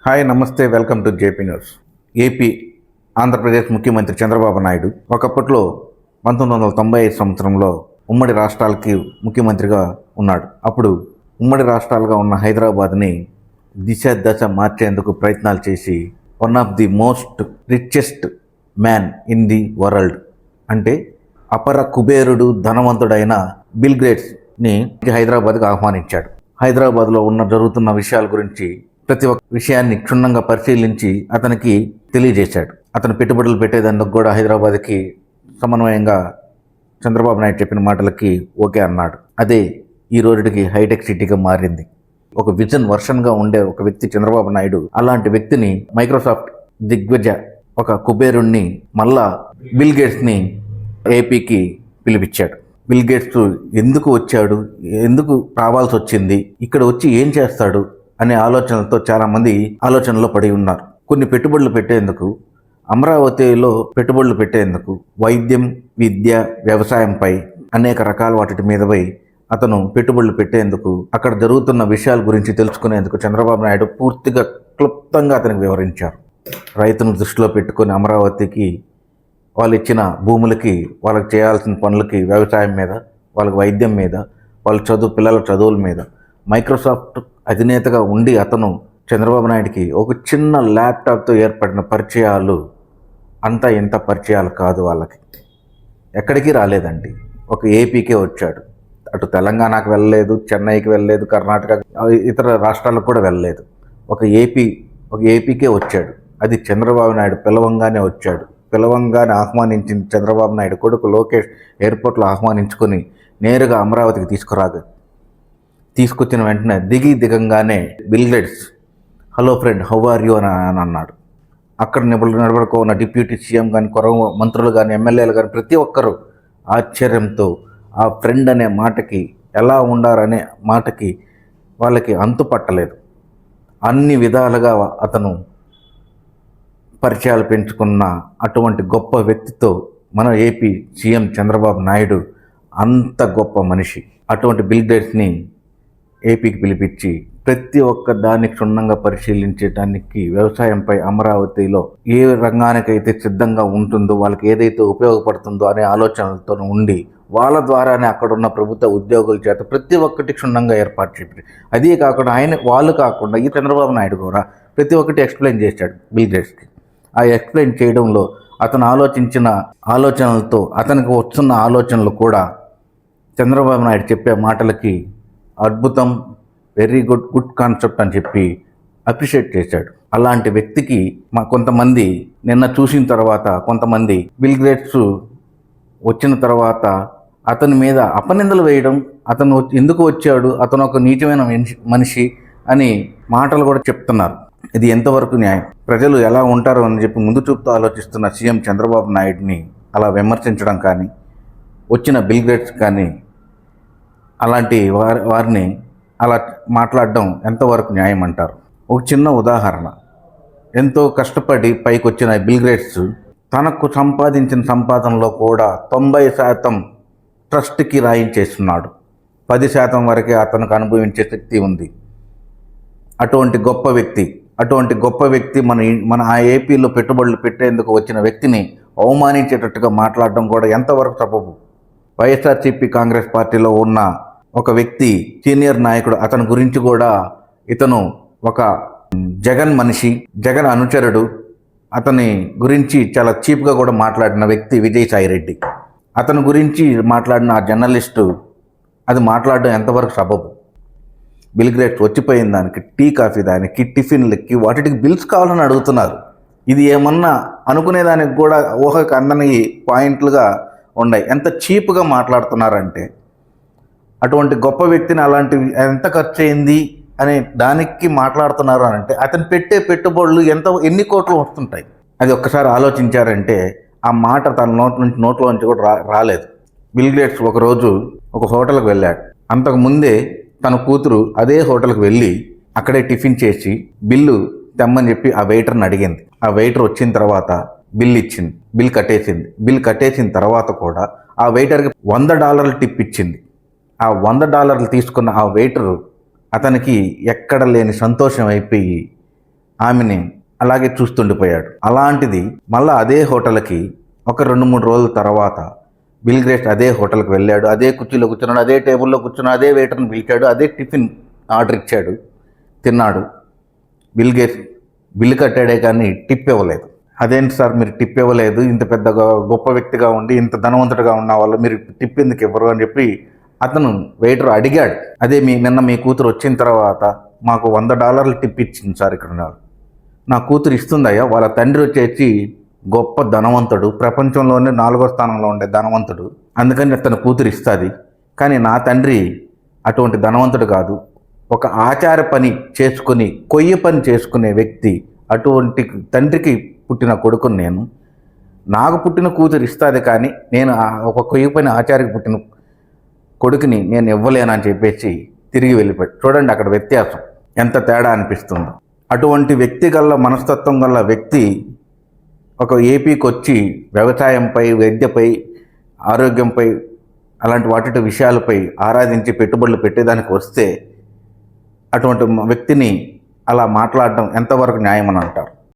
Hi నమస్తే, welcome to JP news. AP Andhra Pradesh ముఖ్యమంత్రి చంద్రబాబు నాయుడు ఒకప్పట్లో 1995 సంవత్సరంలో ఉమ్మడి రాష్ట్రాలకి ముఖ్యమంత్రిగా ఉన్నాడు. అప్పుడు ఉమ్మడి రాష్ట్రాలుగా ఉన్న హైదరాబాద్ని దశ మార్చేందుకు ప్రయత్నాలు చేసి one of the most richest man in the world అంటే అపర కుబేరుడు ధనవంతుడైన బిల్ గేట్స్ని హైదరాబాద్కి ఆహ్వానించాడు. హైదరాబాద్లో జరుగుతున్న విషయాల గురించి ప్రతి ఒక్క విషయాన్ని క్షుణ్ణంగా పరిశీలించి అతనికి తెలియజేశాడు. అతను పెట్టుబడులు పెట్టేందుకు కూడా హైదరాబాద్కి సమన్వయంగా చంద్రబాబు నాయుడు చెప్పిన మాటలకి ఓకే అన్నాడు. అదే ఈ రోజుకి హైటెక్ సిటీగా మారింది. ఒక విజన్ వర్షన్గా ఉండే ఒక వ్యక్తి చంద్రబాబు నాయుడు అలాంటి వ్యక్తిని మైక్రోసాఫ్ట్ దిగ్గజ ఒక కుబేరుణ్ణి మళ్ళా బిల్ గేట్స్ని ఏపీకి పిలిపించాడు. బిల్ గేట్స్ ఎందుకు వచ్చాడు, ఎందుకు రావాల్సి వచ్చింది, ఇక్కడ వచ్చి ఏం చేస్తాడు అనే ఆలోచనలతో చాలామంది ఆలోచనలో పడి ఉన్నారు. కొన్ని పెట్టుబడులు పెట్టేందుకు, అమరావతిలో పెట్టుబడులు పెట్టేందుకు, వైద్యం, విద్య, వ్యవసాయంపై అనేక రకాల వాటి మీదపై అతను పెట్టుబడులు పెట్టేందుకు, అక్కడ జరుగుతున్న విషయాల గురించి తెలుసుకునేందుకు చంద్రబాబు నాయుడు పూర్తిగా క్లుప్తంగా అతనికి వివరించారు. రైతును దృష్టిలో పెట్టుకొని అమరావతికి వాళ్ళు ఇచ్చిన భూములకి, వాళ్ళకి చేయాల్సిన పనులకి, వ్యవసాయం మీద, వాళ్ళకి వైద్యం మీద, వాళ్ళ పిల్లల చదువుల మీద మైక్రోసాఫ్ట్ అధినేతగా ఉండి అతను చంద్రబాబు నాయుడికి ఒక చిన్న ల్యాప్టాప్తో ఏర్పడిన పరిచయాలు అంతా ఎంత పరిచయాలు కాదు. వాళ్ళకి ఎక్కడికి రాలేదండి, ఒక ఏపీకే వచ్చాడు. అటు తెలంగాణకు వెళ్ళలేదు, చెన్నైకి వెళ్ళలేదు, కర్ణాటక ఇతర రాష్ట్రాలకు కూడా వెళ్ళలేదు. ఒక ఏపీకే వచ్చాడు. అది చంద్రబాబు నాయుడు పిలవంగానే వచ్చాడు. పిలవంగానే ఆహ్వానించిన చంద్రబాబు నాయుడు కొడుకు లోకేష్ ఎయిర్పోర్ట్లో ఆహ్వానించుకొని నేరుగా అమరావతికి తీసుకొచ్చిన వెంటనే దిగంగానే Bill Gates hello friend, how are you అని అన్నాడు. అక్కడ నిలబడుకో ఉన్న డిప్యూటీ సీఎం కానీ, మంత్రులు కానీ, ఎమ్మెల్యేలు కానీ ప్రతి ఒక్కరూ ఆశ్చర్యంతో ఆ ఫ్రెండ్ అనే మాటకి, ఎలా ఉండారనే మాటకి వాళ్ళకి అంతు పట్టలేదు. అన్ని విధాలుగా అతను పరిచయాలు పెంచుకున్న అటువంటి గొప్ప వ్యక్తితో మన ఏపీ సీఎం చంద్రబాబు నాయుడు అంత గొప్ప మనిషి. అటువంటి బిల్ గేట్స్ని ఏపీకి పిలిపించి ప్రతి ఒక్క దాన్ని క్షుణ్ణంగా పరిశీలించడానికి, వ్యవసాయంపై అమరావతిలో ఏ రంగానికైతే సిద్ధంగా ఉంటుందో, వాళ్ళకి ఏదైతే ఉపయోగపడుతుందో అనే ఆలోచనలతో ఉండి వాళ్ళ ద్వారానే అక్కడున్న ప్రభుత్వ ఉద్యోగుల చేత ప్రతి ఒక్కటి క్షుణ్ణంగా ఏర్పాటు చేసి, అదే కాకుండా వాళ్ళు కాకుండా ఈ చంద్రబాబు నాయుడు కూడా ప్రతి ఒక్కటి ఎక్స్ప్లెయిన్ చేశాడు బిల్ గేట్స్కి. ఆ ఎక్స్ప్లెయిన్ చేయడంలో అతను ఆలోచించిన ఆలోచనలతో, అతనికి వస్తున్న ఆలోచనలు కూడా చంద్రబాబు నాయుడు చెప్పే మాటలకి అద్భుతం, వెరీ గుడ్ కాన్సెప్ట్ అని చెప్పి అప్రిషియేట్ చేశాడు. అలాంటి వ్యక్తికి కొంతమంది నిన్న చూసిన తర్వాత, కొంతమంది బిల్ గేట్స్ వచ్చిన తర్వాత అతని మీద అపనిందలు వేయడం, అతను ఎందుకు వచ్చాడు, అతను ఒక నీచమైన మనిషి అని మాటలు కూడా చెప్తున్నారు. ఇది ఎంతవరకు న్యాయం? ప్రజలు ఎలా ఉంటారో అని చెప్పి ముందు చూపుతూ ఆలోచిస్తున్న సీఎం చంద్రబాబు నాయుడిని అలా విమర్శించడం కానీ, వచ్చిన బిల్ గేట్స్ కానీ అలాంటి వారిని అలా మాట్లాడడం ఎంతవరకు న్యాయం అంటారు? ఒక చిన్న ఉదాహరణ, ఎంతో కష్టపడి పైకి వచ్చిన బిల్ గేట్స్ తనకు సంపాదించిన సంపాదనలో కూడా 90% ట్రస్ట్కి రాయించేస్తున్నాడు. 10% వరకే అతనికి అనుభవించే శక్తి ఉంది. అటువంటి గొప్ప వ్యక్తి మన ఆ ఏపీలో పెట్టుబడులు పెట్టేందుకు వచ్చిన వ్యక్తిని అవమానించేటట్టుగా మాట్లాడడం కూడా ఎంతవరకు తప్పదు? వైఎస్ఆర్సీపీ కాంగ్రెస్ పార్టీలో ఉన్న ఒక వ్యక్తి, సీనియర్ నాయకుడు, అతని గురించి కూడా ఇతను ఒక జగన్ మనిషి, జగన్ అనుచరుడు, అతని గురించి చాలా చీప్గా కూడా మాట్లాడిన వ్యక్తి విజయసాయిరెడ్డి. అతని గురించి మాట్లాడిన ఆ జర్నలిస్టు అది మాట్లాడడం ఎంతవరకు సబబు? బిల్ గేట్స్ వచ్చిపోయిన దానికి, టీ కాఫీ దానికి, టిఫిన్లకి, వాటికి బిల్స్ కావాలని అడుగుతున్నారు. ఇది ఏమన్నా అనుకునేదానికి కూడా ఊహకు అందని పాయింట్లుగా ఉన్నాయి. ఎంత చీప్గా మాట్లాడుతున్నారంటే, అటువంటి గొప్ప వ్యక్తిని అలాంటి ఎంత ఖర్చు అయింది అనే దానికి మాట్లాడుతున్నారు అని అంటే, అతను పెట్టే పెట్టుబడులు ఎన్ని కోట్లు వస్తుంటాయి? అది ఒక్కసారి ఆలోచించారంటే ఆ మాట తన నోట్లో నుంచి కూడా రాలేదు. బిల్ గేట్స్ ఒకరోజు ఒక హోటల్కి వెళ్ళాడు. అంతకుముందే తన కూతురు అదే హోటల్కి వెళ్ళి అక్కడే టిఫిన్ చేసి బిల్లు తెమ్మని చెప్పి ఆ వెయిటర్ని అడిగింది. ఆ వెయిటర్ వచ్చిన తర్వాత బిల్ కట్టేసిన తర్వాత కూడా ఆ వెయిటర్కి $100 టిప్ ఇచ్చింది. ఆ $100 తీసుకున్న ఆ వెయిటరు అతనికి ఎక్కడ లేని సంతోషం అయిపోయి ఆమెని అలాగే చూస్తుండిపోయాడు. అలాంటిది మళ్ళీ అదే హోటల్కి ఒక 2-3 రోజుల తర్వాత బిల్ గేట్స్ అదే హోటల్కి వెళ్ళాడు. అదే కుర్చీలో కూర్చున్నాడు, అదే టేబుల్లో కూర్చున్నాడు, అదే వెయిటర్ని పిలిచాడు, అదే టిఫిన్ ఆర్డర్ ఇచ్చాడు, తిన్నాడు. బిల్ గేట్స్ బిల్లు కట్టాడే కానీ టిప్ ఇవ్వలేదు. అదేంటి సార్ మీరు టిప్ ఇవ్వలేదు, ఇంత పెద్ద గొప్ప వ్యక్తిగా ఉండి ఇంత ధనవంతుడిగా ఉన్న వాళ్ళు మీరు టిప్ ఎందుకు ఇవ్వరు అని చెప్పి అతను వెయిటర్ అడిగాడు. అదే నిన్న మీ కూతురు వచ్చిన తర్వాత మాకు $100 టిప్ ఇచ్చింది సార్ ఇక్కడ ఉన్నారు. నా కూతురు ఇస్తుందయ్యా, వాళ్ళ తండ్రి వచ్చేసి గొప్ప ధనవంతుడు, ప్రపంచంలోనే 4వ స్థానంలో ఉండే ధనవంతుడు, అందుకని తన కూతురు ఇస్తుంది. కానీ నా తండ్రి అటువంటి ధనవంతుడు కాదు, ఒక ఆచార పని చేసుకుని కొయ్య పని చేసుకునే వ్యక్తి. అటువంటి తండ్రికి పుట్టిన కొడుకుని నేను, నాకు పుట్టిన కూతురు ఇస్తుంది కానీ నేను ఒక కొయ్య పని ఆచారికి పుట్టిన కొడుకుని నేను ఇవ్వలేనని చెప్పేసి తిరిగి వెళ్ళిపోయాడు. చూడండి అక్కడ వ్యత్యాసం ఎంత తేడా అనిపిస్తుందో. అటువంటి వ్యక్తి గల మనస్తత్వం గల వ్యక్తి ఒక ఏపీకి వచ్చి వ్యవసాయంపై, వైద్యపై, ఆరోగ్యంపై, అలాంటి వాటి విషయాలపై ఆరాధించి పెట్టుబడులు పెట్టేదానికి వస్తే అటువంటి వ్యక్తిని అలా మాట్లాడడం ఎంతవరకు న్యాయమని అంటారు?